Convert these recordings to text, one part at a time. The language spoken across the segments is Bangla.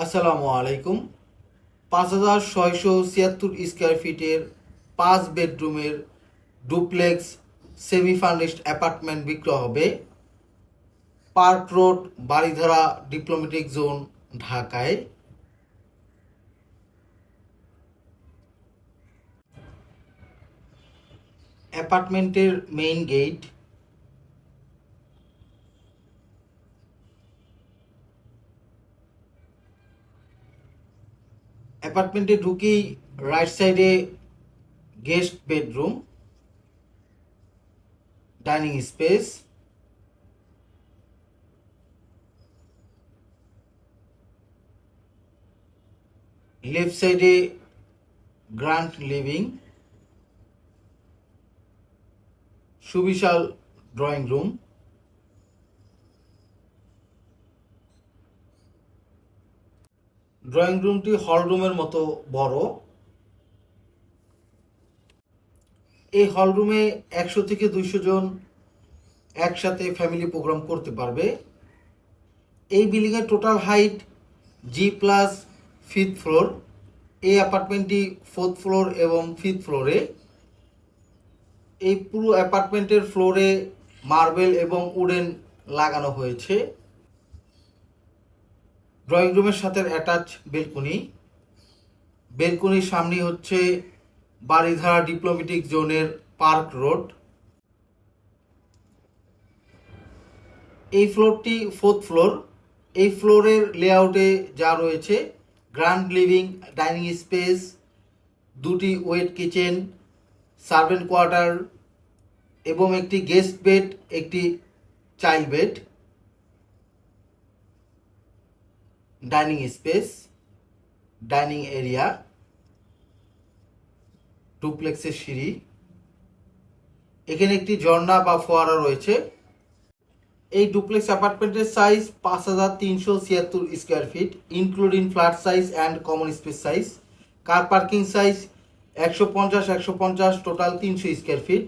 আসসালামু আলাইকুম। 5,676 স্কোয়ার ফিটের 5 বেডরুমের ডুপ্লেক্স সেমি ফার্নিশড অ্যাপার্টমেন্ট বিক্রয় হবে park road, Baridhara, diplomatic zone, ঢাকায়। অ্যাপার্টমেন্টের মেইন গেট, অ্যাপার্টমেন্টে ঢুকেই রাইট সাইডে guest bedroom, dining space, left সাইডে গ্র্যান্ড লিভিং, সুবিশাল ড্রয়িং রুম। ড্রয়িং রুমটি হল রুমের মতো বড়। এই হল রুমে 100 থেকে 200 জন একসাথে ফ্যামিলি প্রোগ্রাম করতে পারবে। এই বিল্ডিংয়ের টোটাল হাইট G+5th ফ্লোর। এই অ্যাপার্টমেন্টটি 4th ফ্লোর এবং 5th ফ্লোরে। এই পুরো অ্যাপার্টমেন্টের ফ্লোরে মার্বেল এবং উডেন লাগানো হয়েছে। ড্রয়িং রুমের সাথে অ্যাটাচ বেলকনি। বেলকনির সামনে হচ্ছে বারিধারা ডিপ্লোম্যাটিক জোনের পার্ক রোড। এই ফ্লোরটি 4th ফ্লোর। এই ফ্লোরের লেআউটে যা রয়েছে গ্র্যান্ড লিভিং, ডাইনিং স্পেস, 2টি ওয়েট কিচেন, সার্ভেন্ট কোয়ার্টার এবং একটি গেস্ট বেড, একটি child bed, dining space, dining area, ডুপ্লেক্সের সিঁড়ি। এখানে একটি ঝর্ণা বা ফোয়ারা রয়েছে। এই ডুপ্লেক্স অ্যাপার্টমেন্টের size 5,376 square feet, including flat size and common space size. Car parking size 150, total 300 square feet.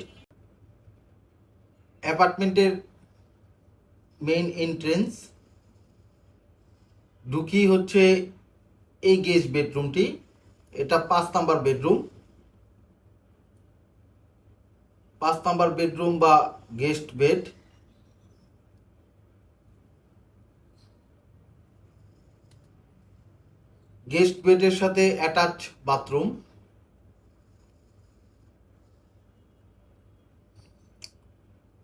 অ্যাপার্টমেন্টের মেইন এন্ট্রেন্স, ঢুকি হচ্ছে এই গেস্ট বেডরুমটি। এটা 5 নাম্বার বেডরুম। 5 নাম্বার বেডরুম বা গেস্ট বেড। গেস্ট বেডের সাথে অ্যাটাচ বাথরুম।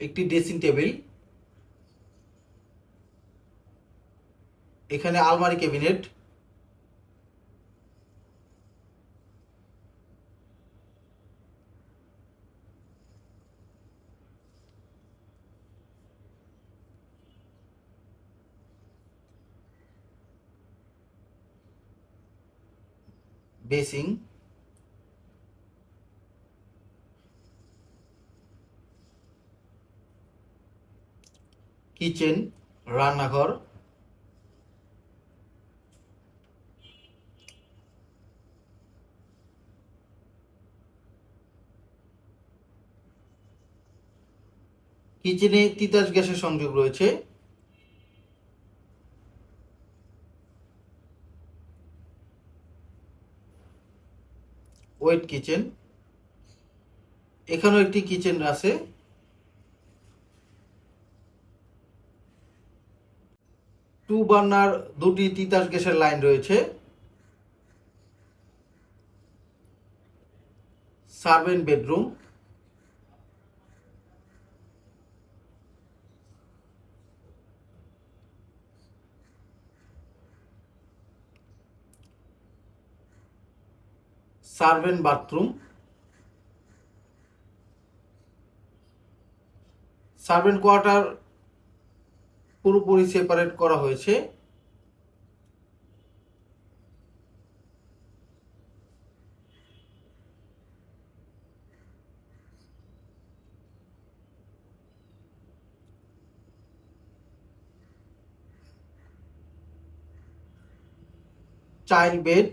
একটি ড্রেসিং টেবিল, এখানে আলমারি ক্যাবিনেট, বেসিং, কিচেন, রান্নাঘর। কিচেনে তিতাস গ্যাসের সংযোগ রয়েছে। ওয়েট কিচেন, এখানেও একটি কিচেন আছে। 2 বার্নার 2টি তিতাস গ্যাসের লাইন রয়েছে। Servant bedroom, servant bathroom. Servant quarter পুরোপুরি সেপারেট করা হয়েছে। চাইল্ড বেড,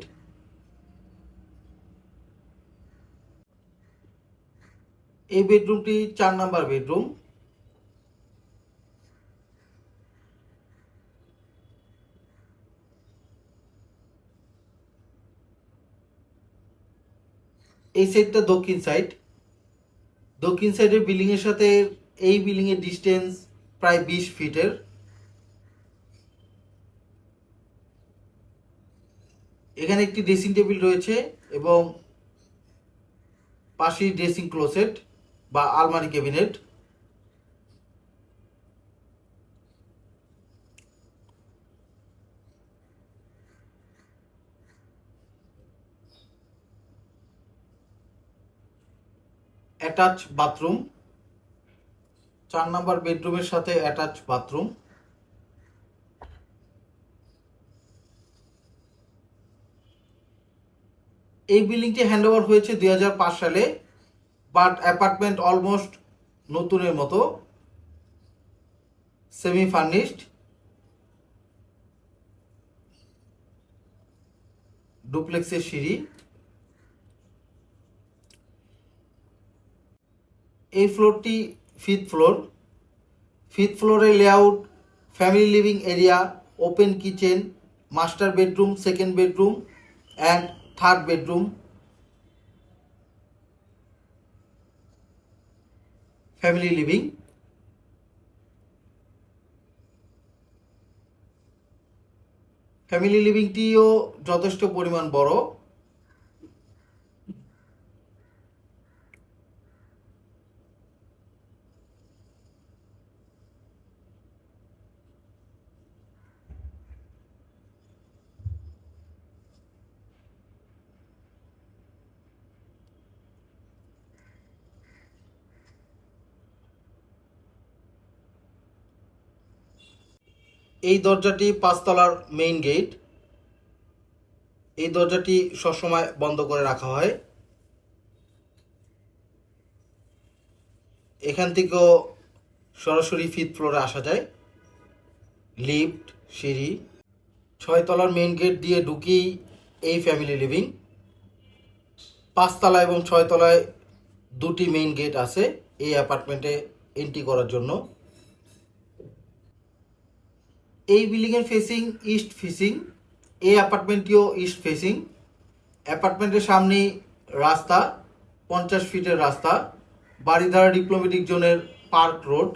এই বেডরুমটি 4 নাম্বার বেডরুম। এই সাইডটা দক্ষিণ সাইড। দক্ষিণ সাইডের বিল্ডিং এর সাথে এই বিল্ডিং এর ডিস্টেন্স প্রায় 20 ফিটের। এখানে একটি ড্রেসিং টেবিল রয়েছে এবং পাশেই ড্রেসিং ক্লোসেট বা আলমারি ক্যাবিনেট। অ্যাটাচ বাথরুম, 4 নম্বর বেডরুমের সাথে অ্যাটাচ বাথরুম। এই বিল্ডিংটি হ্যান্ডওভার হয়েছে 2005 সালে, বাট অ্যাপার্টমেন্ট অলমোস্ট নতুনের মতো, সেমি ফার্নিশড। ডুপ্লেক্সের সিঁড়ি। এই ফ্লোরটি ফিফথ ফ্লোর। ফিফথ ফ্লোরের layout family living area, open kitchen, master bedroom, second bedroom and third bedroom, family living. Family লিভিংটিও যথেষ্ট পরিমাণ বড়। এই দরজাটি 5 তলার মেইন গেট। এই দরজাটি সবসময় বন্ধ করে রাখা হয়। এখান থেকেও সরাসরি ফিফথ ফ্লোরে আসা যায়। লিফট, সিঁড়ি। 6 তলার মেইন গেট দিয়ে ঢুকি এই ফ্যামিলি লিভিং। 5 তলা এবং 6 তলায় দুটি মেইন গেট আছে এই অ্যাপার্টমেন্টে এন্ট্রি করার জন্য। এই বিল্ডিং এর ফেসিং ইস্ট ফেসিং। এই অ্যাপার্টমেন্টটিও ইস্ট ফেসিং। অ্যাপার্টমেন্টের সামনেই রাস্তা, 50 ফিটের রাস্তা, বাড়িধারা ডিপ্লোম্যাটিক জোনের পার্ক রোড।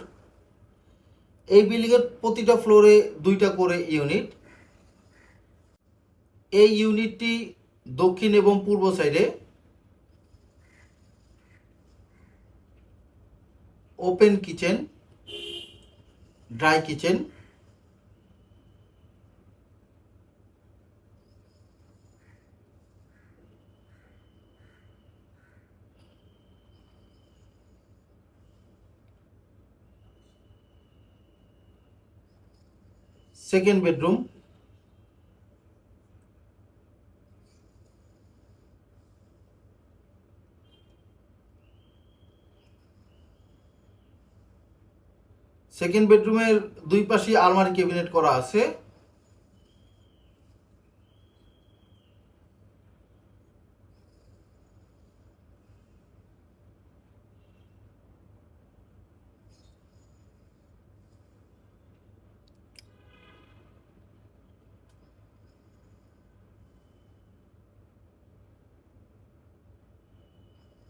এই বিল্ডিং এর প্রতিটা ফ্লোরে 2টা করে ইউনিট। এই ইউনিটটি দক্ষিণ এবং পূর্ব সাইডে। Open kitchen, dry kitchen. Second bedroom. Second বেডরুমের দুই পাশে আলমারি ক্যাবিনেট করা আছে।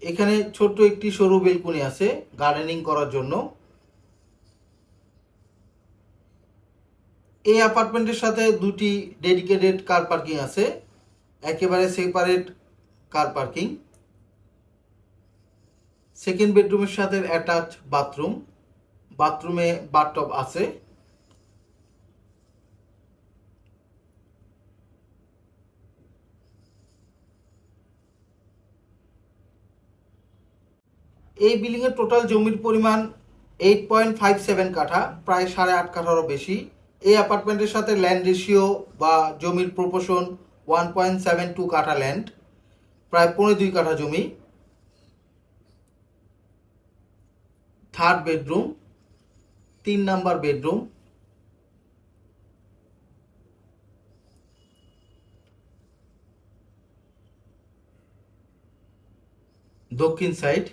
এখানে ছোট্ট একটি সরু বেলকনি আছে গার্ডেনিং করার জন্য। এই অ্যাপার্টমেন্টের সাথে দুটি ডেডিকেটেড কার পার্কিং আছে, একেবারে সেপারেট কার পার্কিং। সেকেন্ড বেডরুমের সাথে অ্যাটাচ বাথরুম, বাথরুমে বাথটব আছে। এই বিল্ডিং এর টোটাল জমির পরিমাণ 8.57 কাঠা, প্রায় 8.5 কাঠারও বেশি। এই অ্যাপার্টমেন্টের সাথে ল্যান্ড রেশিও বা জমির প্রপোর্শন 1.72 কাঠা ল্যান্ড, প্রায় 2.5 কাঠা জমি। Third bedroom, 3 number bedroom. দক্ষিণ সাইড।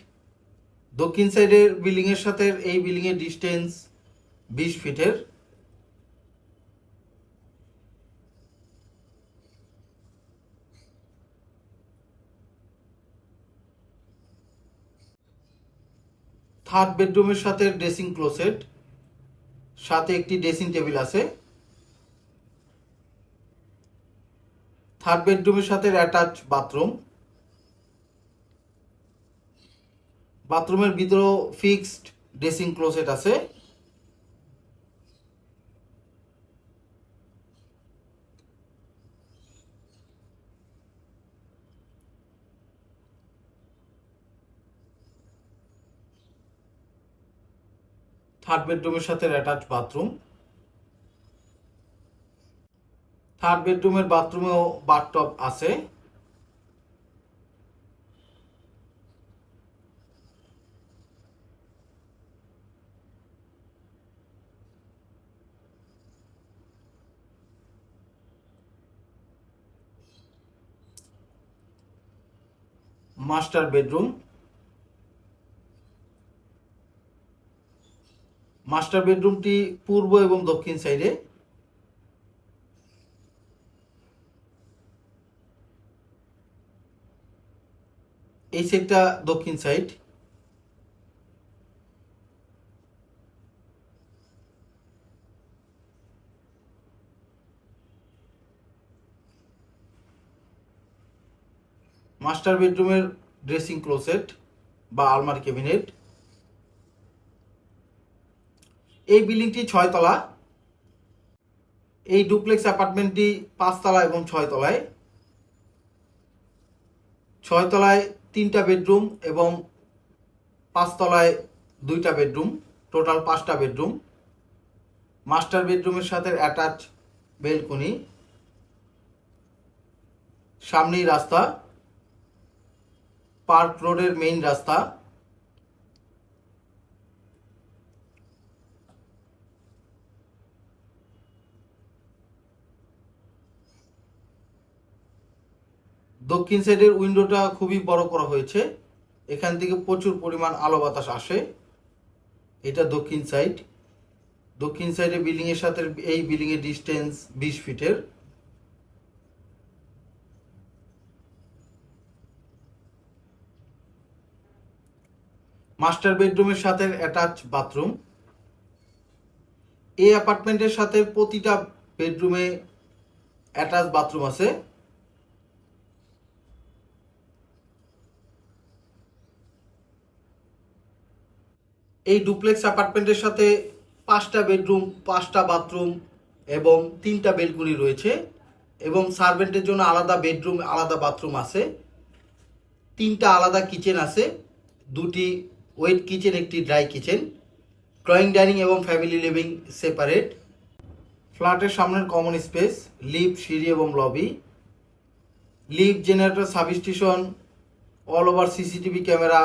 দক্ষিণ সাইডের বিল্ডিং এর সাথে এই বিল্ডিং এর ডিস্টেন্স 20 ফিটের। থার্ড বেডরুমের সাথে ড্রেসিং ক্লোজেট, সাথে একটি ড্রেসিং টেবিল আছে। থার্ড বেডরুমের সাথে অ্যাটাচ বাথরুম। বাথরুমের ভিতরেও ফিক্সড ড্রেসিং ক্লোজেট আছে। থার্ড বেডরুমের সাথে অ্যাটাচ বাথরুম। থার্ড বেডরুমের বাথরুমেও বাথটব আছে। Master bedroom. মাস্টার বেডরুমটি পূর্ব এবং দক্ষিণ সাইডে। এই সাইডটা দক্ষিণ সাইড। মাস্টার বেডরুমের ড্রেসিং ক্লোজেট বা আলমারি ক্যাবিনেট। এই বিল্ডিংটি 6 তলা। এই ডুপ্লেক্স অ্যাপার্টমেন্টটি 5 তলা এবং 6 তলায়। 6 তলায় 3টা বেডরুম এবং 5 তলায় 2টা বেডরুম, টোটাল 5টা বেডরুম। মাস্টার বেডরুমের সাথে অ্যাটাচ বেলকনি, সামনেই রাস্তা, পার্ক রোডের মেইন রাস্তা। দক্ষিণ সাইডের উইন্ডোটা খুবই বড় করা হয়েছে, এখান থেকে প্রচুর পরিমাণ আলো বাতাস আসে। এটা দক্ষিণ সাইড। দক্ষিণ সাইডে বিল্ডিং এর সাথে এই বিল্ডিং এর ডিস্টেন্স 20 ফিটের। মাস্টার বেডরুমের সাথে অ্যাটাচ বাথরুম। এই অ্যাপার্টমেন্টের সাথে প্রতিটা বেডরুমে অ্যাটাচ বাথরুম আছে। এই ডুপ্লেক্স অ্যাপার্টমেন্টের সাথে 5টা বেডরুম, 5টা বাথরুম এবং 3টা বেলকনি রয়েছে এবং সার্ভেন্টের জন্য আলাদা বেডরুম, আলাদা বাথরুম আছে। 3টা আলাদা কিচেন আছে, 2টি ওয়েট কিচেন, একটি ড্রাই কিচেন। ড্রয়িং, ডাইনিং এবং ফ্যামিলি লিভিং সেপারেট। ফ্ল্যাটের সামনের কমন স্পেস, লিফট, সিঁড়ি এবং lobby. Lift, generator, substation, all over CCTV camera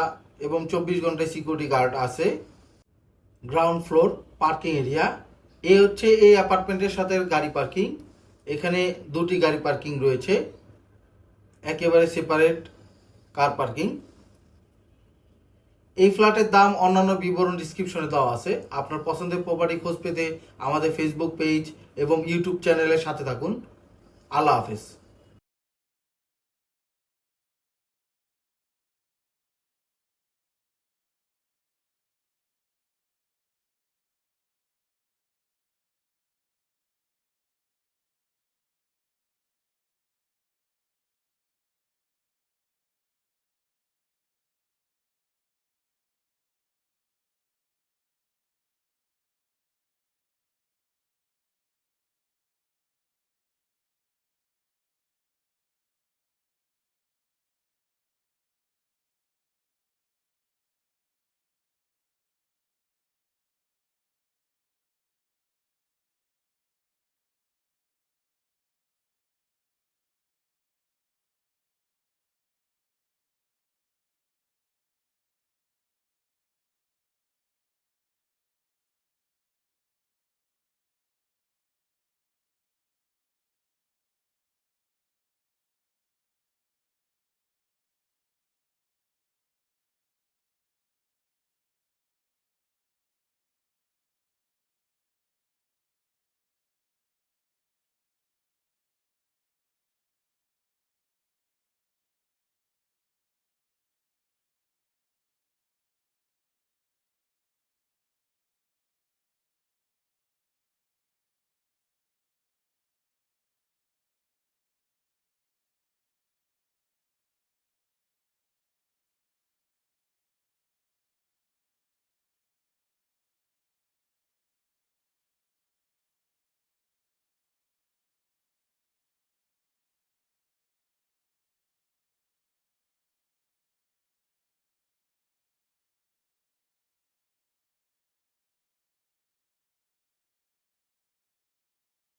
এবং 24 ঘন্টায় সিকিউরিটি গার্ড আছে। Ground floor parking area. হচ্ছে এই অ্যাপার্টমেন্টের সাথে গাড়ি পার্কিং। এখানে 2টি গাড়ি পার্কিং রয়েছে, একেবারে সেপারেট কার পার্কিং। এই ফ্ল্যাটের দাম অন্যান্য বিবরণ ডিসক্রিপশনে দেওয়া আছে। আপনার পছন্দের প্রপার্টি খোঁজ পেতে আমাদের ফেসবুক পেজ এবং ইউটিউব চ্যানেলের সাথে থাকুন। আল্লাহ হাফেজ।